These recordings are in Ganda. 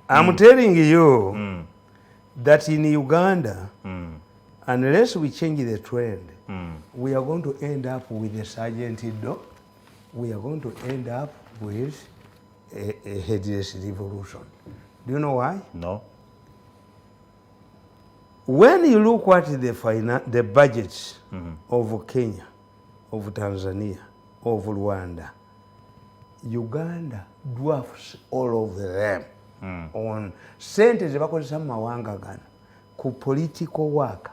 I'm telling you that in Uganda, unless we change the trend, we are going to end up with a Sergeant Ido. We are going to end up with a headless revolution. Do you know why? No. When you look at the budgets of Kenya, of Tanzania, of Rwanda, Uganda dwarfs all of them on sente ze bakozesa mu mawanga gano ku political work,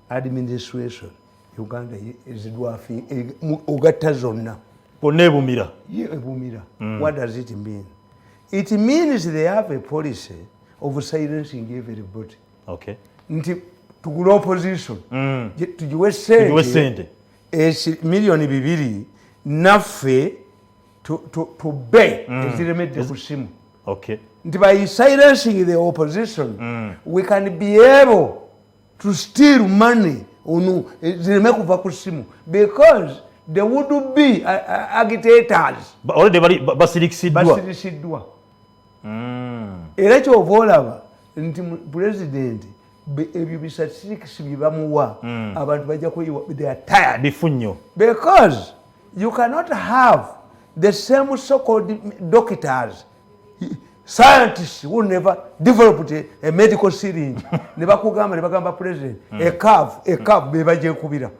administration. Uganda is dwarfing ogatta zonna. Ebumira. What does it mean? It means they have a policy of silencing everybody. Okay. Nti tugula opposition. Tujiwe sente. Milioni 2 naffe tubbe eziremedde ku simu. Okay. Nti by silencing the opposition, we can be able to steal money zireme kuva ku simu, because there would be agitators. Already basirikisiddwa. Era kyova olaba nti president ebyo bisatirics bye bamuwa abantu bajja kuyiwa, they are tired. Bifunyo. Because you cannot have the same so-called doctors, scientists who never developed a medical syringe. Nebagamba president a curve be bajje kubira.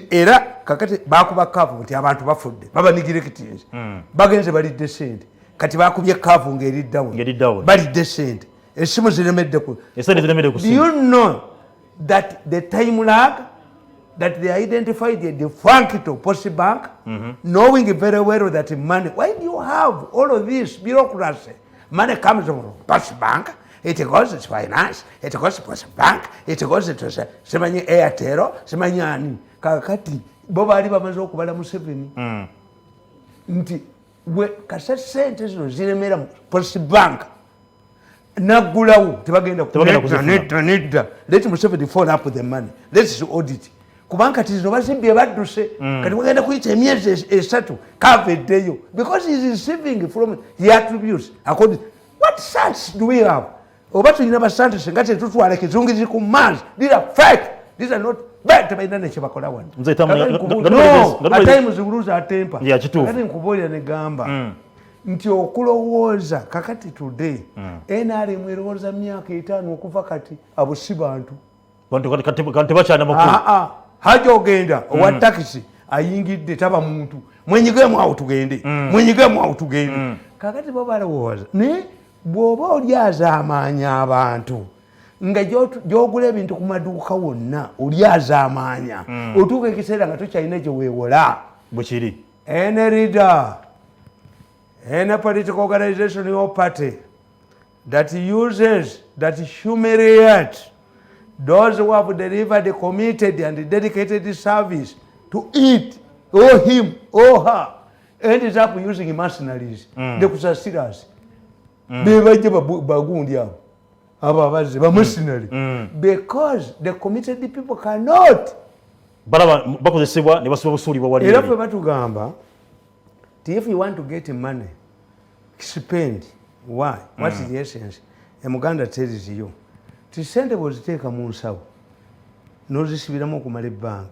Era kakati bakuba curve nti abantu bafudde baba neglected. Bagenze balidde sente. Kati bakubye curve ngeri down. Balidde sente. Esimu ziremedde ku. Do you know that the time lag that they identified the functional Post Bank, knowing very well that money, why do you have all of this bureaucracy? Money comes from Post Bank, it goes to finance, it goes to Post Bank, it goes to Semanyi Airtel, Semanyi Ani. Kakati, Boba Ali bamaze okubala Museveni. Nti, kasa sente zino ziremera Post Bank. Nagulawo tebagenda nedda. Let Museveni fall up with the money. Let's audit. Kubanga kati zino bazimbye badduse. Kati bagenda kuyita emyezi 3 kaveddeyo. Because he is receiving from the attributes. According, what science do we have? Oba tulina bascientists nga tetutwala kizungirizi ku Mars. These are fake. These are not bad. Tebalina nekye bakola wano. No, at times we lose our temper. Kati nkubuulira ne gamba. Nti okulowooza kakati today NRM erowooza myaka 5 okuva kati abusi bantu kati bakyana makulu haja ogenda owa takisi ayingidde taba muntu mwenyigemu awo tugende kakati bo balowooza ne bw'oba olyaza amaanya abantu nga gy'ogula ebintu ku maduuka wonna olyaza amaanya otuuka ekiseera nga tokyalina gye weewola bwekiri any leader, any political organization or party that humiliates those who have delivered a committed and dedicated service to it, or him or her, ends up using mercenaries. They could serious. They bagundi ababaze ba mercenary because the committed people cannot. Bakozesebwa ne basuba busuulibwa wali. Era ffe batugamba if you want to get money, spend. Why? What is the essence? Muganda tells you. Tisente bwoziteeka mu nsawo n'ozisibiramu okumala ebbanga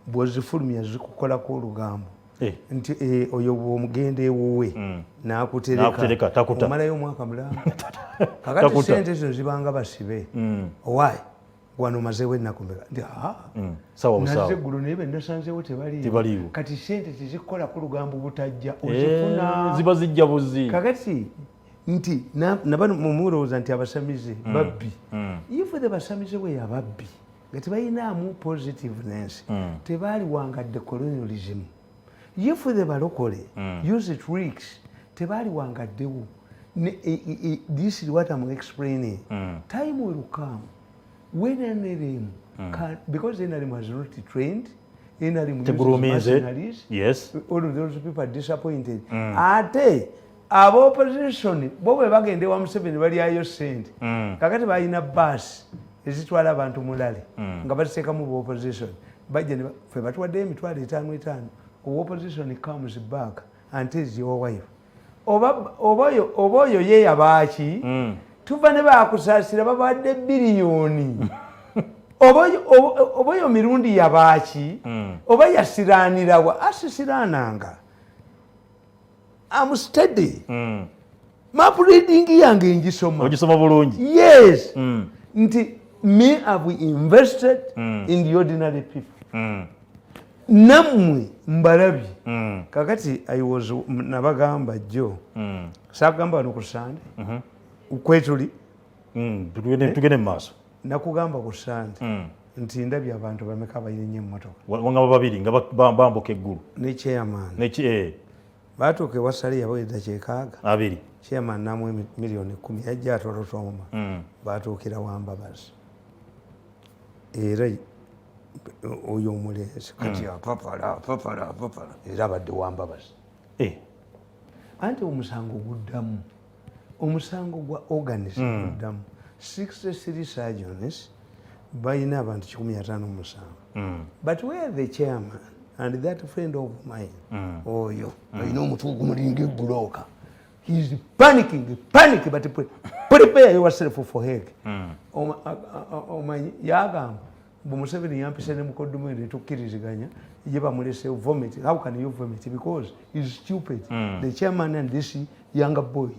bwozifulumya zikukolako olugambo nti oyo bw'omugenda ewuwe n'akutereka omalayo omwaka mulamba kakati sente zino zibanga basibe. Why? Wano omazeewo ennaku mbega nti naze eggulu naye be nasanzeewo tebaliiwo kati sente tezikukolako lugambo butajja ozifuna ziba zijja buzi kakati nti nabano mumulowooza nti abasamize babbi. If the basamize we ababbi nga tebayinaamu positiveness tebaaliwangadde colonialism. If the balokole use tricks tebaaliwangaddewo. This is what I'm explaining. Time will come when NRM can, because NRM has not trained, NRM uses mercenaries. Yes. All of those people are disappointed. Ate ab'opposition bo bwe bagende wa Museveni balyayo sente kakati balina basi ezitwala abantu mulale nga baziteekamu b'opposition bajja ne ffe batuwadde emitwalo 5 opposition comes back and tells your wife oba oyo ye yabaaki tuva ne bakusaasira babadde biliyoni oba oyo mirundi yabaaki oba yasiraanirawa asisiraananga amustedi map reading yange ngisoma bulungi yes nti me have invested in the ordinary people nammwe mbalabye kakati nabagamba jjo saagamba wano ku sande kwetuli tugende mu maaso nakugamba ku sande nti ndabye abantu bameka bayirinye emmotoka wangaba babiri nga bambuka eggulu ne chairman baatuuka ewasale yabawa eddakiika abiri chairman namu miliyoni 10 yajja atolotooma baatuukira wambabazi era oyo omulenzi kati apapala era abadde wambabazi anti omusango guddamu omusango gwa organism guddamu 63 surgeons balina abantu 157 but where the chairman and that friend of mine oyo alina omutwe ogumulinga eggulooka he's panicking but prepare yourself for heg omanyi yagamba Museveni yampise ne mukoddomo eri tukkiriziganya ye bamulese vomit. How can you vomit? Because he's stupid. The chairman and this younger boy,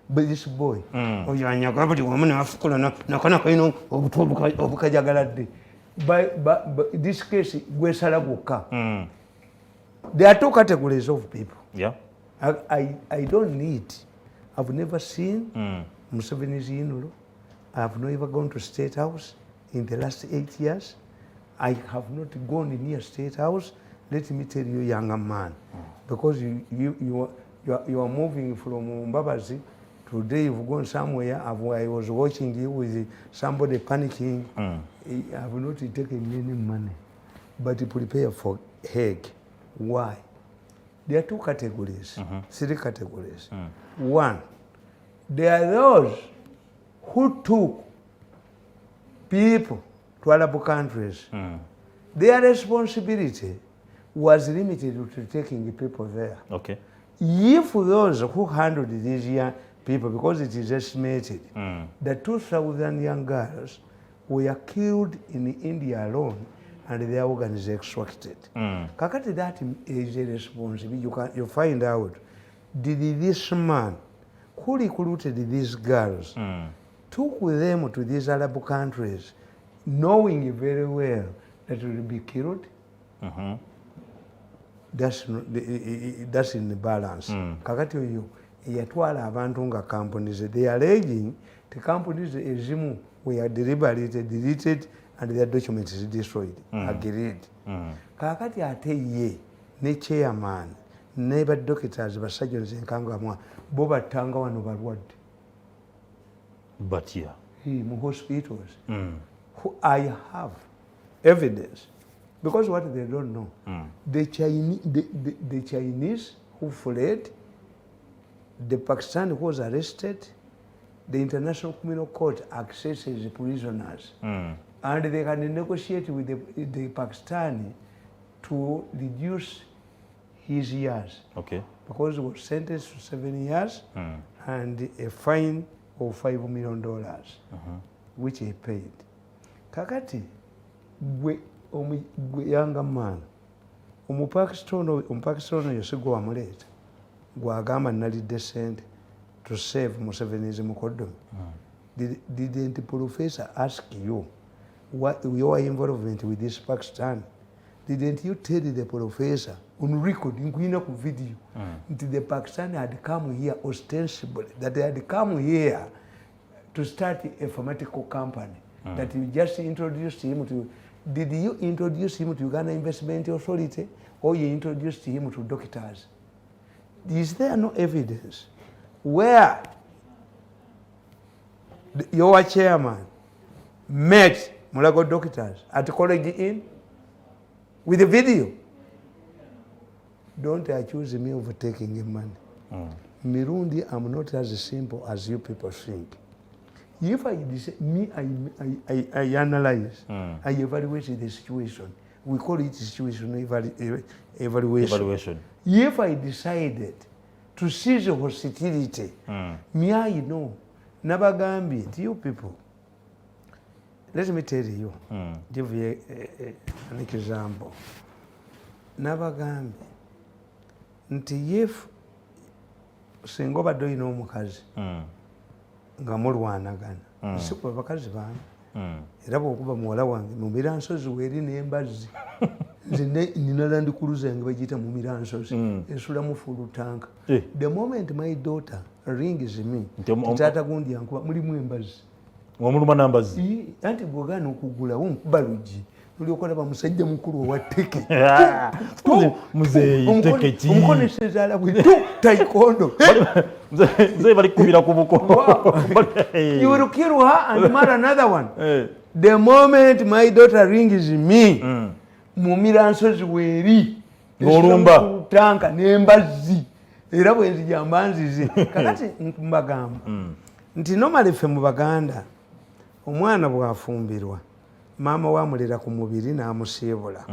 this boy oyanyaga buli wamu n'afukula nakana kayino obukajagaladde by this case gwesala gwokka. There are two categories of people. I don't need, I've never seen Museveni's in-law. I've not ever gone to State House in the last 8 years. I have not gone near State House. Let me tell you, younger man, because you are moving from Mbabazi. Today you've gone somewhere. I was watching you with somebody panicking. I have not taken any money, but prepare for Hague. Why? There are two categories, 3 categories. One, there are those who took people to Arab countries. Their responsibility was limited to taking people there. If those who handled these young people, because it is estimated that 2,000 young girls were killed in India alone and their organs extracted. Kakati, that is a responsibility. You find out, did this man who recruited these girls took them to these Arab countries knowing very well that will be killed? That's in the balance. Kakati oyo yatwala abantu nga companies, they are alleging the companies ezimu were deliberately deleted and their documents is destroyed. Agreed. Kakati ate ye ne chairman ne ba doctors ba surgeons enkangamwa bo batanga wano balwadde. But yeah, in hospitals, I have evidence, because what they don't know, the Chinese who fled, the Pakistani who was arrested, the International Criminal Court accesses prisoners, and they can negotiate with the Pakistani to reduce his years, because he was sentenced to 7 years and a fine of $5 million, which he paid. Kakati, gwe younger man, Pakistan yosigwa amuleta, gwagamba nali descent to save Museveni's mukoddomi. Didn't the professor ask you what your involvement with this Pakistan? Didn't you tell the professor on record, in video, that the Pakistani had come here ostensibly, that they had come here to start a pharmaceutical company, that you just introduced him to? Did you introduce him to Uganda Investment Authority, or you introduced him to doctors? Is there no evidence where your chairman met Mulago doctors at College Inn with a video? Don't accuse me of taking money. Mirundi, I'm not as simple as you people think. If I analyze, I evaluate the situation. We call it situation evaluation. If I decided to seize hostility. Me, I know. Nabagambi, you people. Let me tell you, give you an example. Nabagambi, nti if singo baddo ino omukazi nga mulwanagana sikuba bakazi bange era bwokuba muwala wange mumira nsozi weeri n'embazzi nze nina landikuluza yange bagiyita mumira nsozi esula mufulutanka. The moment my daughter rings me taata gundi yankuba mulimu embazzi omuluma nambazi anti bw'ogaana okugulawo nkuba luggi olyokolaba musajja mukulu owa tteke muzeeyi tteke ki omukono esezaala bwe taikondo muzeeyi bali kubira ku bukono you will kill her and marry another one. The moment my daughter rings me mumira nsozi weeri n'olumba tanka n'embazzi era bwe nzijamba nzize kakati mbagamba nti normally ffe mu Baganda omwana bwafumbirwa maama wamulera ku mubiri n'amusiibula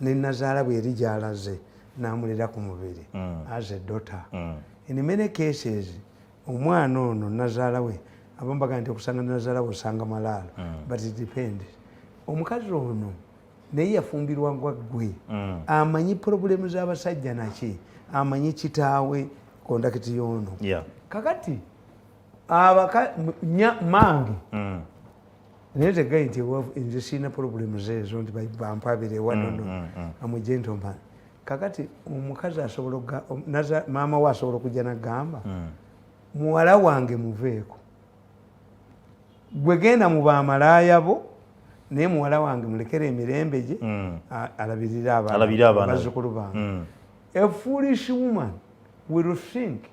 ne nazaala bweri gy'alaze n'amulera ku mubiri as a daughter. In many cases omwana ono nazaala we abamu bagamba nti okusanga nazaala we osanga malaalo but it depends. Omukazi ono naye yafumbirwa gwa ggwe amanyi purobulemu z'abasajja naki amanyi kitaawe kondakiti y'ono kakati mange naye tegayi nti nze siina purobulemu zeezo nti bampabire wanono amugentleman. Kakati omukazi asobola maama we asobola okujja nagamba muwala wange muveeko gwe genda mu baamalaaya bo naye muwala wange mulekere emirembe gye alabirira abazzukulu bange. A foolish woman will think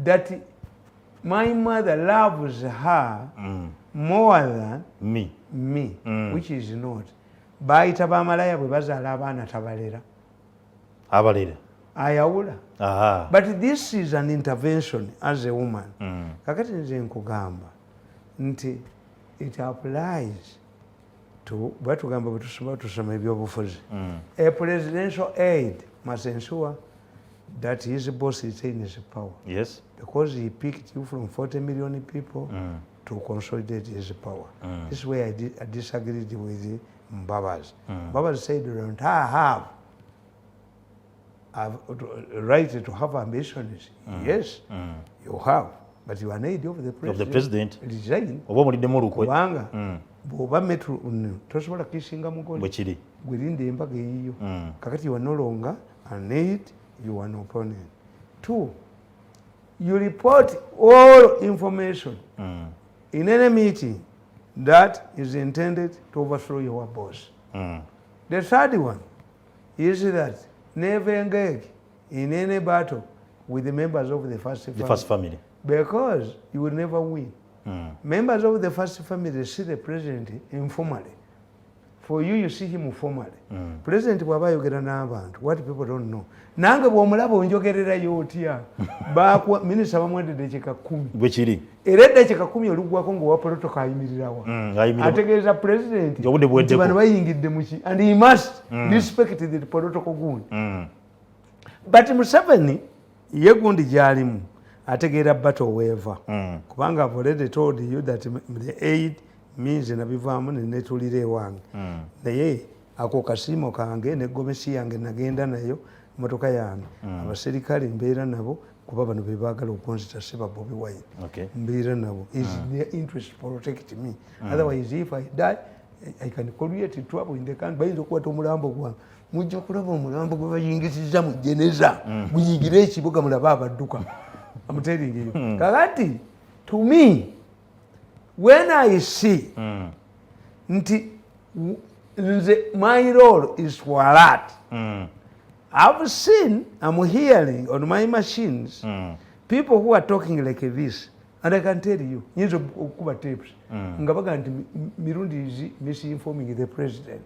that my mother loves her more than me which is not. Bayita bamalaya bwe bazaala abaana tabalera ayawula. But this is an intervention as a woman. Kakati nze nkugamba nti it applies to batugamba tusoma ebyobufuzi. A presidential aide must ensure that his boss retains power. Yes. Because he picked you from 40 million people to consolidate his power. This is where I disagreed with Mbabazi. Mbabazi said, don't I have a right to have ambitions? Yes, you have. But you are an aide of the president. Of the president. Resign. Kubanga bw'oba metro tosobola kisinga mugole bwe kiri gwerinda embaga eyiyo kakati you are no longer an aide, you are an opponent. 2, you report all information in any meeting that is intended to overthrow your boss. The 3rd one is that never engage in any battle with the members of the first family. Because you will never win. Members of the first family see the president informally. For you, you see him formally. President bw'aba ayogera n'abantu, what people don't know. Nange bw'omulaba onjogererayo otya. Minisita bamwedde eddakiika 10. bwe kiri. Era eddakiika 10 oluggwako ng'owa protocol ayimirirawa. Ategeeza president nti bano bayingidde mu ki. And he must respect the protocol gundi. But Museveni ye gundi gy'alimu ategeera battle weeva. Kubanga I've already told you that the aid means nabivaamu nenetulira ewange. Naye ako kasiimo kange ne gomesi yange nagenda nayo motoka yange abaserikale mbeera nabo kuba bano be baagala okunzita siba Bobi Wine. Mbeera nabo is their interest to protect me. Otherwise if I die I can create trouble in the country. Bayinza okukwata omulambo gwange mujja kulaba omulambo gwe bayingisiza mu jeneza muyingire ekibuga mulaba abadduka. I'm telling you. Kakati, to me, when I see my role is for that, I've seen, I'm hearing on my machines, people who are talking like this, and I can tell you, nyinza okuba tapes, ngabaga nti mirundi is misinforming the president.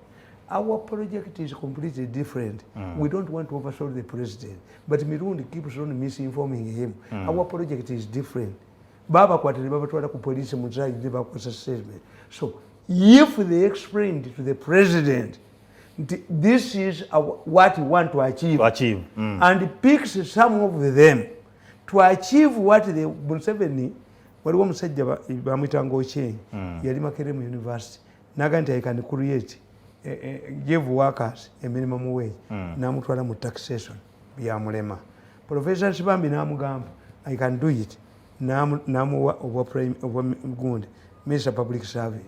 Our project is completely different. We don't want to overthrow the president. But Mirundi keeps on misinforming him. Our project is different. Baba kwatele baba twala ku police muzayi deba kwa statement. So if they explained to the president this is what we want to achieve, and picks some of them to achieve what the Museveni waliwo omusajja bamwitanga Ochieng yali Makerere University naga nti I can create give workers a minimum wage namutwala mu taxation byamulema. Professor Shibambi namugamba I can do it namuwa obwa gundi Minister Public Service.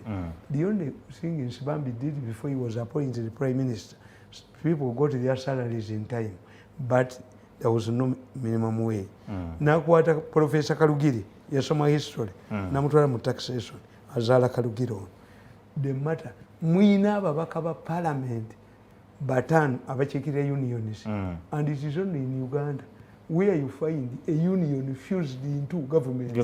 The only thing Shibambi did before he was appointed the Prime Minister, people got their salaries in time, but there was no minimum wage. Nakwata Professor Kalugiri yasoma history namutwala mu taxation azala Kalugiri. The matter mwina ababaka ba parliament batano abachekira unions and it is only in Uganda where you find a union fused into government.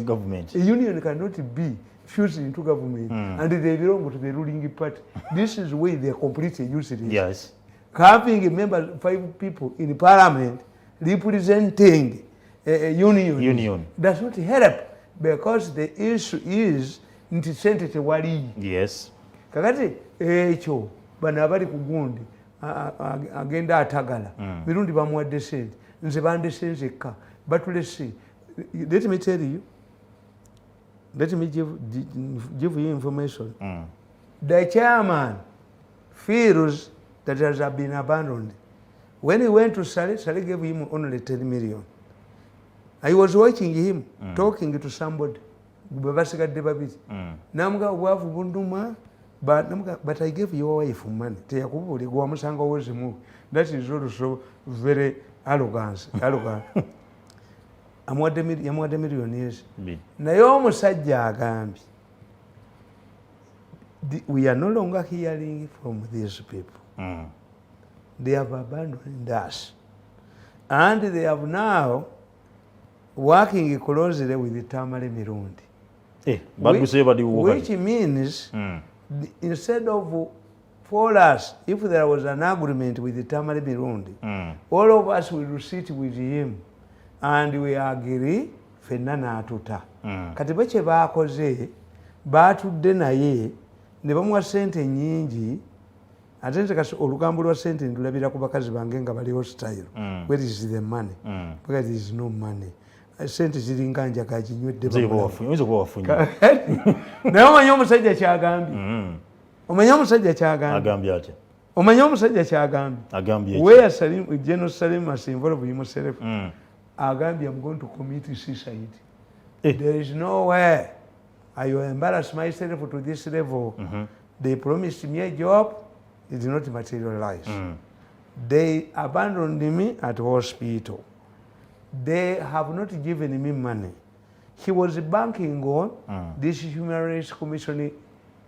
A union cannot be fused into government and they belong to the ruling party. This is where they are completely useless. Yes. Having a member, 5 people in parliament representing a union does not help because the issue is nti sente tewali. Yes. Kakati ekyo bano abali ku gundi agenda atagala mirundi bamuwadde sente nze bandesenze batulese. Let me tell you, let me give you information. The chairman feels that has been abandoned. When he went to Sale gave him only 10 million. I was watching him talking to somebody. Babasigadde babiri. Namuga obwavu bunduma. But I gave your wife money. That is also very arrogant. Yamuwadde millionaires. Naye omusajja agambye we are no longer hearing from these people. They have abandoned us. And they have now working closely with the Tamale Mirundi. Which means instead of for us, if there was an agreement with the Tamale Mirundi, all of us will sit with him and we agree fenna n'atuta. Kati bwe baakoze baatudde naye ne bamuwa ssente nnyingi ate nze kasi olugambo lwa ssente ndulabira ku bakazi bange nga baliwo style. Where is the money? Because there is no money. Sente ziringa njaga ginywedde naye omanyi omusajja kyagambye. Omanyi omusajja kyagambye. Omanyi omusajja kyagambye. Where General Salim must involve himself. Agambye I'm going to commit suicide. There is no way I will embarrass myself to this level. They promised me a job, it did not materialize. They abandoned me at hospital. They have not given me money. He was banking on this Human Rights Commission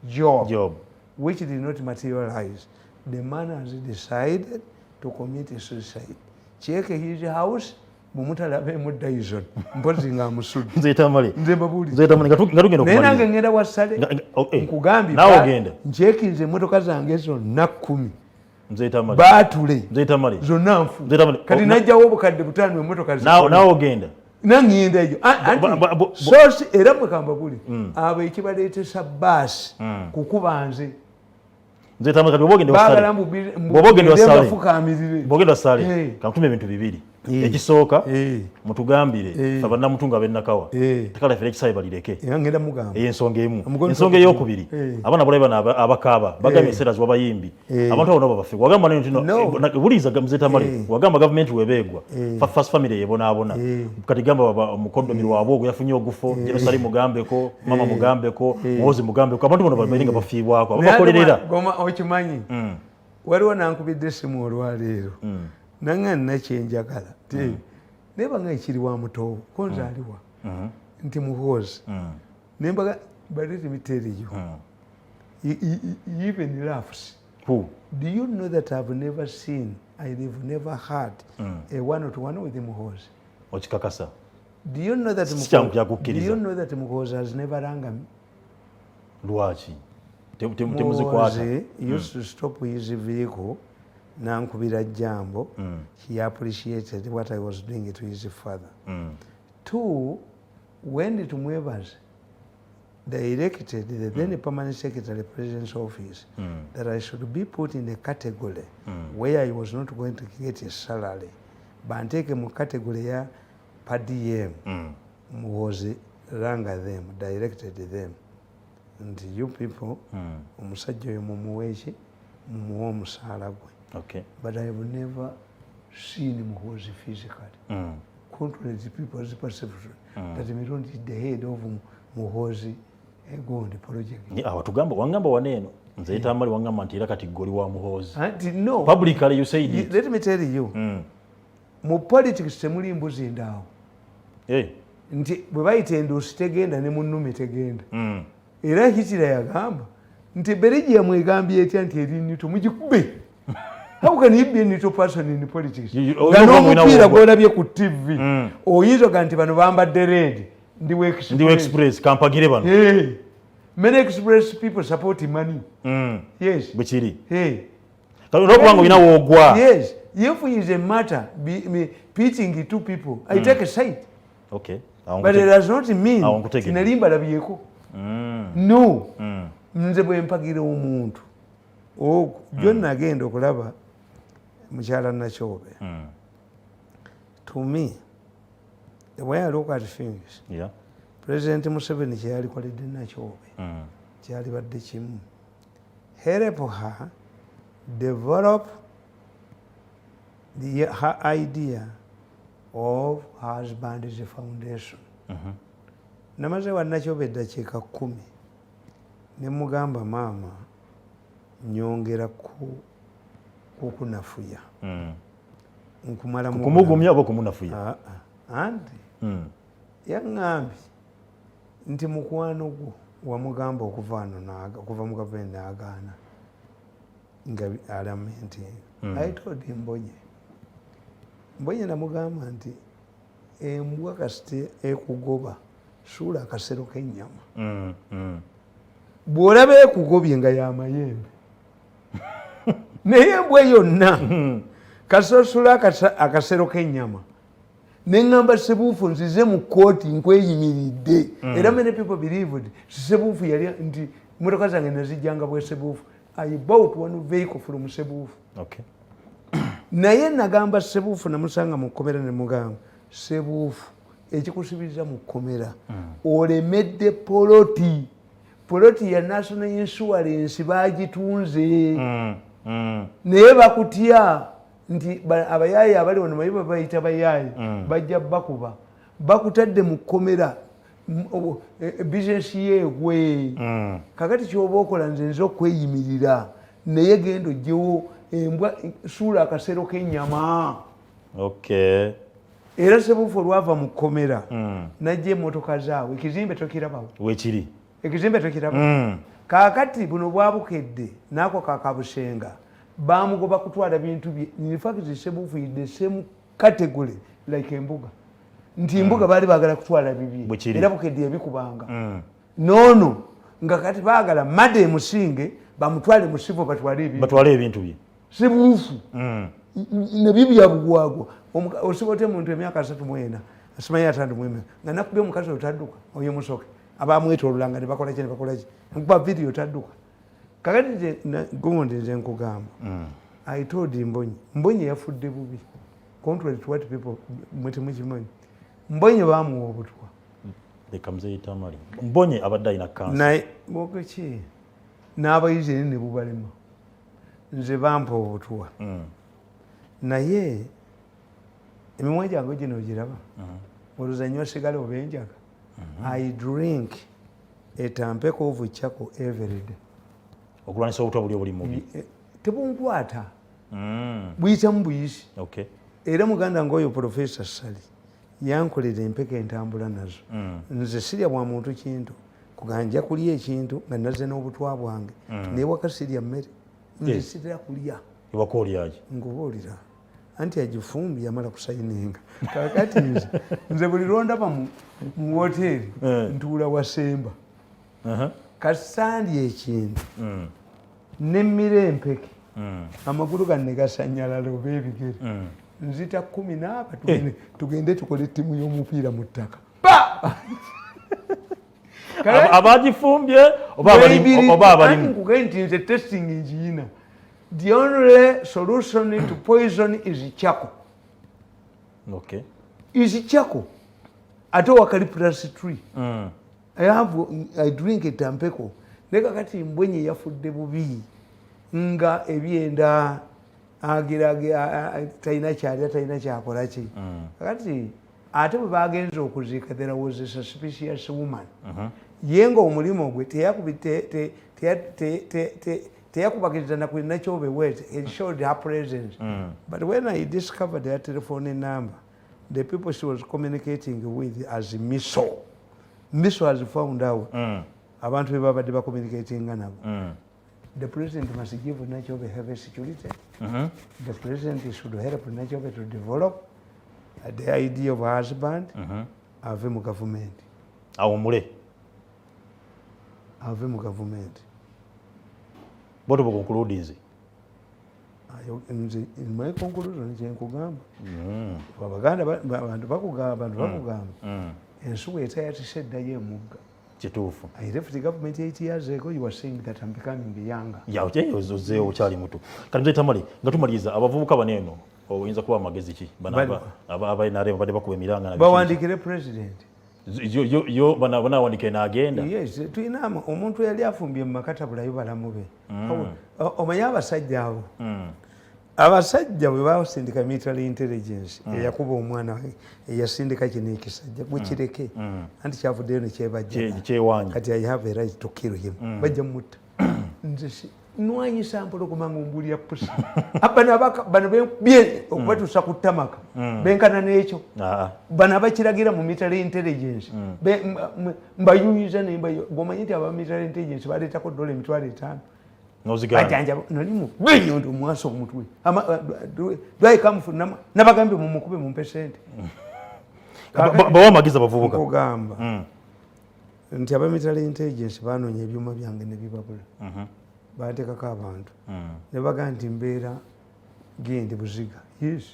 job, which did not materialize. The man has decided to commit suicide. Check his house. Mumutalabe mu Dyson mpozi nga musudi nze Tamale naye nange ngenda wasale nkugambye ncekinze emmotoka zange zonna 10 baatule zonna nfu kati najjawo obukadde 5 emmotoka nawe ogenda nangenda eyo sosi era mwekamba buli abo ekibaleetesa baasi kukuba nze bwogenda wasale kankutume ebintu bibiri. Ekisooka mutugambire abannamutunga b'ennakawa tekalafire ekisabe balireke ey'ensonga emu. Ensonga ey'okubiri abaana bulabe bano abakaaba bagambye eseera ziwabayimbi abantu abo nabo bafe wagamba buliiza Mzee Tamale wagamba gavumenti webeegwa first family yebonaabona kati gamba mukoddomi lwabwe ogwo yafunye ogufo Jenosali mugambeko mama mugambeko muwozi mugambeko abantu bano balinga bafiibwako abakolerera okimanyi waliwo nankubidde essimu olwaleero nanga nakyenjagala neba nga ekiri wa mutowo konzaaliwa nti muhoozi nembaga but let me tell you he even laughs. Who? Do you know that I've never seen, I've never had a one-on-one with Muhoozi? Ochikakasa. Do you know that Muhoozi has never rang me? Lwaki? Muhoozi used to stop his vehicle nankubira jambo. He appreciated what I was doing to his father. 2, when to Mwebas, they elected the then permanent secretary president's office that I should be put in a category where I was not going to get a salary. But take a category padm was ranga them, directed them, and you people omusajja oyo mumuweeki mumuwa omusaala gwe, but I have never seen Muhoozi physically. Contrary to people's perception that Mirundi is the head of Muhoozi Gundi project. Awatugamba wangamba waneeno nze Tamale wangamba nti era kati goli wa Muhoozi. No. Publicly you said it. Let me tell you. Mu politics temuli mbuzi ndaawo. Nti bwe bayita enduusi tegenda ne munnume tegenda. Era Hitler yagamba nti Belgium egambye etya nti eri neutral mugikube. How can you be a neutral person in politics? N'omupiira gw'olabye ku TV oyinza oga nti bano bambadde red ndiwe express kampagire bano. Many express people support money. Yes. Bwe kiri. N'okubanga olina woogwa. Yes. If it is a matter pitching two people, I take a side. Okay. But it does not mean tinalimba labyeko. No. Nze bwe mpagira omuntu ogwo byonna agenda okulaba mukyala Nakyobe. To me, the way I look at things, President Museveni kyeyali koledde Nakyobe kyali badde kimu. Help her develop her idea of her husband's foundation. Namaze wa Nakyobe eddakiika 10 ne mugamba maama nyongera kukunafuya nkumala kumugumya oba kumunafuya anti yaŋŋambye nti mukwano gwo wamugamba okuva mu gavumenti n'agaana nga alamenti. I told him Mbonye namugamba nti embwa kasite ekugoba suula akasero k'ennyama. Bw'olaba ekugobye nga y'amayembe naye embwa yonna kasosula akasero k'ennyama neŋŋamba Ssebuufu nzize mu kkooti nkweyimiridde. Era many people believed Ssebuufu yali nti motoka zange nazijjanga bwe Ssebuufu. I bought one vehicle from Ssebuufu. Naye nagamba Ssebuufu namusanga mu kkomera ne mugamba Ssebuufu ekikusibiriza mu kkomera olemedde poloti ya National Insurance bagitunze naye bakutya nti abayaayi abali wano mayiba bayita bayaayi bajja bakuba bakutadde mu kkomera bizinesi yeegwe. Kakati kyoba okola nze okweyimirira naye genda ogyewo embwa suula akasero k'ennyama. Era Ssebuufu olwava mu kkomera najja emmotoka zaabwe ekizimbe tokirabawo wekiri ekizimbe tokirabawo. Kaakati buno bwabukedde naako kakabusenga bamugoba kutwala bintu bye. In fact Ssebuufu is the same category like embuga nti embuga baali baagala kutwala bibye era bukedde yabikubanga noono nga kati baagala Made Musinge bamutwale mu sivo batwale ebintu bye. Ssebuufu nabyo byabugwagwa osibote muntu emyaka 34 asimanyi atandumweme nga nakubye omukazi otadduka oyo musoke abamwetoololanga ne bakola ki ne bakola ki nkuba video tadduka. Kakati gundi nze nkugamba I told Mbonye yafudde bubi contrary to what people mukimanyi. Mbonye baamuwa obutwa leka muzeeyi Tamale Mbonye abadde alina kansa naye bwogeki n'abayizi ne bubalema nze bampa obutwa naye emimwa gyange gino ogiraba oluzanywa sigala oba enjaga. I drink etampeko ovu chako every day okulwanisa obutwa buli obuli mubi tebunkwata buyitamu buyisi. Era muganda ngoyo Professor Sali yankolera empeka entambula nazo. Nze sirya bwa muntu kintu kuganja kulya ekintu nga naze n'obutwa bwange naye waka sirya mmere nze sirya kulya ewakoolyaji ngubuulira anti agifumbye yamala kusayininga. Kakati nze buli lwondaba mu woteeri ntuula wasemba kasandya ekintu nemmira empeke amagulu ganne gasanyalala oba ebigere nzita 10 tugende tukole ttiimu y'omupiira mu ttaka abagifumbye oba abalimu nkugende nti nze testing ngiina. The only solution to poison is charcoal. Okay. Is charcoal. ate wakali plus tree. I drink etampeko naye kakati mbwenye yafudde bubi nga ebyenda agira talina kyalya talina kyakola ki kakati ate bwe bagenza okuziika there was a suspicious woman ye nga omulimu gwe teyakubagiriza nakulina kyobewete. It showed her presence. But when I discovered her telephone number, the people she was communicating with as Miso has found out abantu be babadde bacommunicatinga nabo. The president must give Nachobe have a security. The president should help Nachobe to develop the idea of husband. Ave mu government. Awumule. Ave mu government. Boto bo conclude nze. In my conclusion nje nkugamba. Abaganda abantu bakugamba. Ensuwa etayatisedda ye mugga. Kituufu. I left the government 8 years ago. You were saying that I'm becoming younger. Ya ozeyo okyali muto. Kati mzee Tamale nga tumaliza abavubuka baneno oyinza kuba amagezi ki bana abainare badde bakuba emiranga na bawandikire president. Yo bana wandike na agenda. Yes, tuinama omuntu yali afumbye mu makatabula yo balamu be. Omanya abasajja abo. Abasajja bwe basindika military intelligence eyakuba omwana eyasindika kino ekisajja gwekireke anti kyavuddeyo nekyebajja kati I have a right to kill him bajja mutta nze nwanyisa mpologoma ng'ombulira pusi bano bye okubatuusa ku ttamaka benkana n'ekyo bano abakiragira mu military intelligence mbayuyiza gwomanyi nti aba military intelligence baleetako $5,000 bajanja nalimu benyondo omwasa omutwe dwaikamufu nabagambye mumukube mumpe sente bawa amagezi abavubuka kugamba nti aba military intelligence banoonya ebyuma byange ne bibabula bateekako abantu ne bagamba nti mbeera gende Buziga. Yes,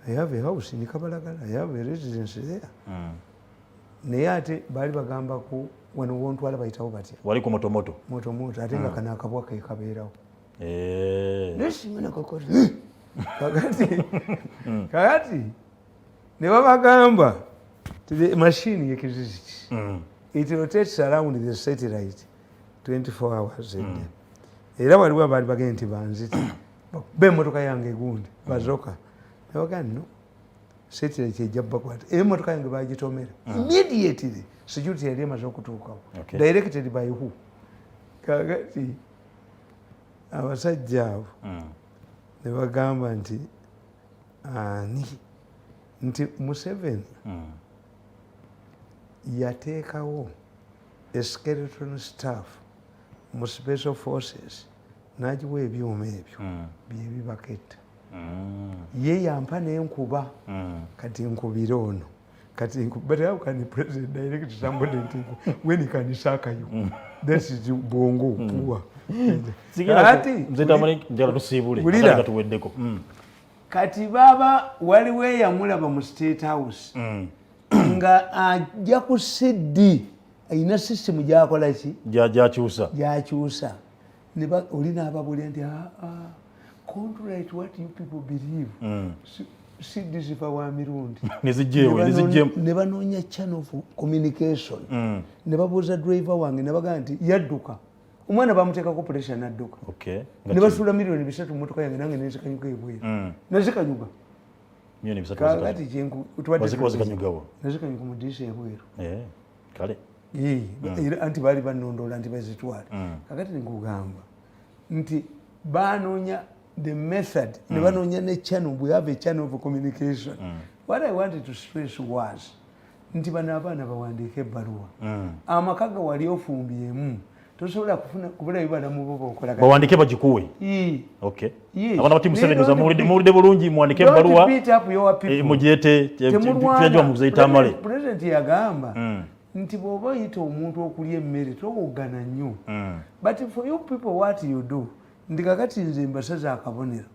I have a house in Kabalagala, I have a residence there. Naye ate baali bagambaku wano wontwala bayitawo batya wali ku motomoto ate nga kana akabwa ke kabeerawo kakati ne babagamba the machine exists. It rotates around the satellite 24 hours a day. Era waliwo abaali bagenda nti banzita b'emmotoka yange egundi bazoka ne bagamba no satellite ejja bakwata emmotoka yange bagitomera immediately. Security yali emaze okutuukawo directed by who? Kakati abasajja abo ne bagamba nti ani nti Museveni yateekawo a skeleton staff mu special forces n'agiwa ebyuma ebyo byebibaketta ye yampa n'enkuba kati nkubira ono kati but how can the president direct somebody when he can sack you? That is bongo poor. Kati baba waliwo yamulaba mu State House nga ajja ku siddi ayina system gyakola ki gyakyusa ne olina ababulya nti contrary to what you people believe siddi zifa wa mirundi ne banoonya channel of communication ne babuuza driver wange ne bagamba nti yadduka omwana bamuteekako pressure n'adduka ne basuula miliyoni 3 mu motoka yange nange nezikanyuka ebweru nezikanyuga kati nezikanyuka mu diisi ebweru anti baali banondoola nti bazitwale kakati nikugamba nti banoonya the method ne banoonya ne channel. We have a channel of communication. What I wanted to stress was nti bano abaana bawandiika ebbaluwa amakaga wali ofumbyemu tosobola kubula bibala mu bo bokola bawandiike bagikuwe abana bati Museveni muwulidde bulungi muwandiike ebbaluwa mugiyete tuyajwa mu kuzeyita Tamale. President yagamba nti bw'oba oyita omuntu okulya emmere towoggana nnyo but for you people what you do ndi kakati nze mbasaza akabonero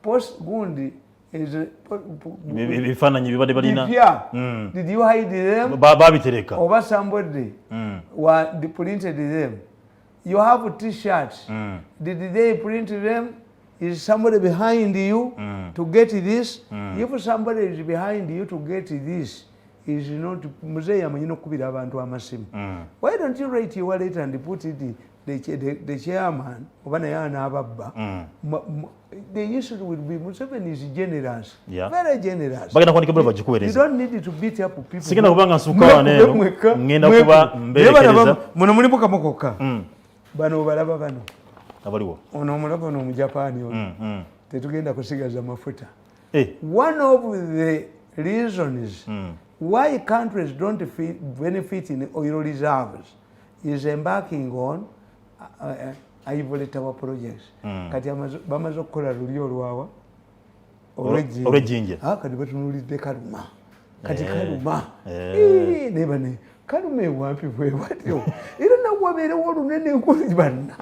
post gundi ebifaananyi bibadde balina did you hide them babitereka oba somebody printed them? You have t-shirts did they print them? Is somebody behind you to get this? If somebody is behind you to get this, is not muzeeyi amanyi n'okukubira abantu amasimu. Why don't you write your letter and put it the chairman oba naye anaababba. The issue will be Museveni is generous, very generous. Bagenda kuandika bwe bagikuweereza. You don't need to beat up people. Sigenda kubanga nsuka waneeno ngenda kuba mberekereza. Muno mulimu kamokoka. Bano balaba bano. Abaliwo. Ono omulaba ono Omujapani ono. Tetugenda kusigaza mafuta. One of the reasons why countries don't benefit in oil reserves is embarking on Ivory Tower projects. Kati bamaze okukola luli olwawa olw'ejjinja. Kati batunulidde Kaluma. Kati Kaluma nebane Kaluma ewampi bwe watyo era nawabeerewo olunene nkuli banna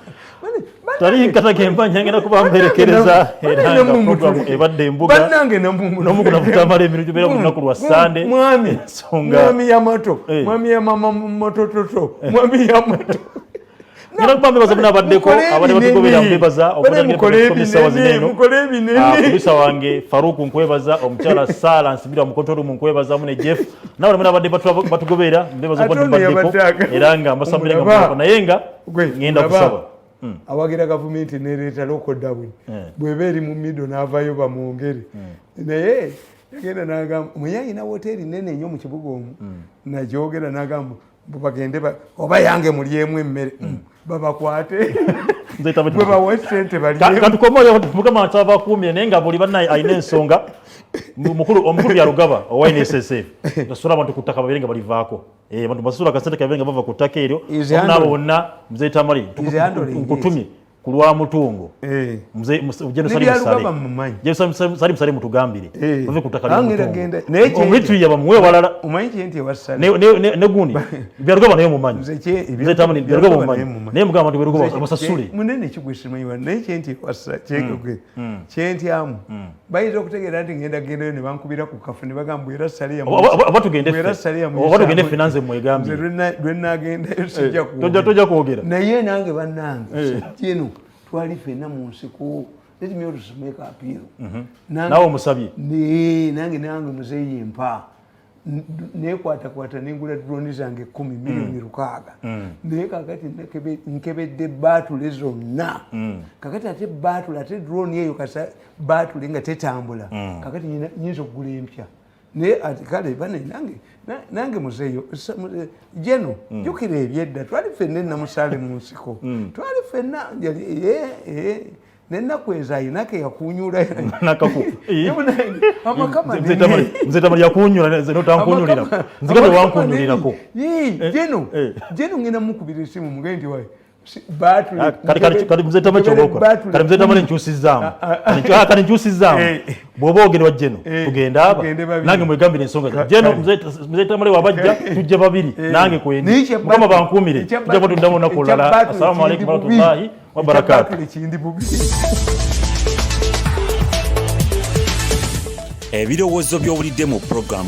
tali nkata kempanya ngenda kuba mberekereza era nga programu ebadde embuga bannange n'omu kunafutamala emirimu gy'obeera ku lunaku lwa Sande mwami yamato mwami ya mama motototo mwami yamato ngenda kuba mbebaza munabaddeko abadde batugobera mbebaza okukomisa wazineeno kubisa wange Faruku nkwebaza omukyala Sala nsibira mu control room nkwebazamu ne Jeff nawe munabadde batugobera mbebaza okubaddeko era nga mbasambira nga naye nga ngenda kusaba awagira gavumenti nereeta lockdown bweba eri mu middle n'avayo bamwongere naye yagenda n'agamba muyayina hoteri nene nnyo mu kibuga omwo nagyogera n'agamba bagende oba yange mulyemu emmere babakwate bwe bawa sente balyekantukomoyo mukama atabakuumye naye nga buli banna alina ensonga omukulu byalugaba owa NSSF gasula abantu ku ttaka babeere nga balivaako abantu basula kasente kabeere nga bava ku ttaka eryo naabo bonna Mzee Tamale nkutumye ku lwa mutungo Salim Musale mutugambire bave ku ttaka ly'omutungo omulitiriya bamuwe walala ne gundi byalugaba naye mumanyi Mzee Tamale byalugaba mumanyi naye mugamba abantu byalugaba amasasule munene kigwesimanyiwa naye kyenti wassa kyekugwe kyentyamu bayinza okutegeera nti ngenda gendayo ne bankubira ku kafu ne bagamba era saliya obatugende finance mwegambye lwe nagendayo sijja tojja kwogera naye nange bannange kino twali fenna mu nsiko let me also make a appeal nawe omusabye nange muzeeyi empa nekwatakwata nengula drone zange 10 milioni 600 naye kakati nkebedde baatule zonna kakati ate baatule ate drone eyo kasa baatule nga tetambula kakati nyinza okugula empya naye ati kale bane nange muzeeyo jeno jukira ebyedda twali fenna namusale mu nsiko twali fenna nenakweza ayinake yakunyula Mzee Tamale yakunyula notankunyulira nzikabe wankunyulirako jeno ngenda mukubira esimu mugendi wayi kati Mzee Tamale kyoboka kati Mzee Tamale nkyusizaamu kati nkyusizaamu bw'oba ogenda wa Jeno tugenda aba nange mwegambire ensonga Jeno Mzee Tamale wabajja tujja babiri nange kwendi mukama bankuumire tujja batuddamu olunaku olulala assalamu alaikum warahmatullahi wabarakatuh. Ebirowoozo by'owulidde mu program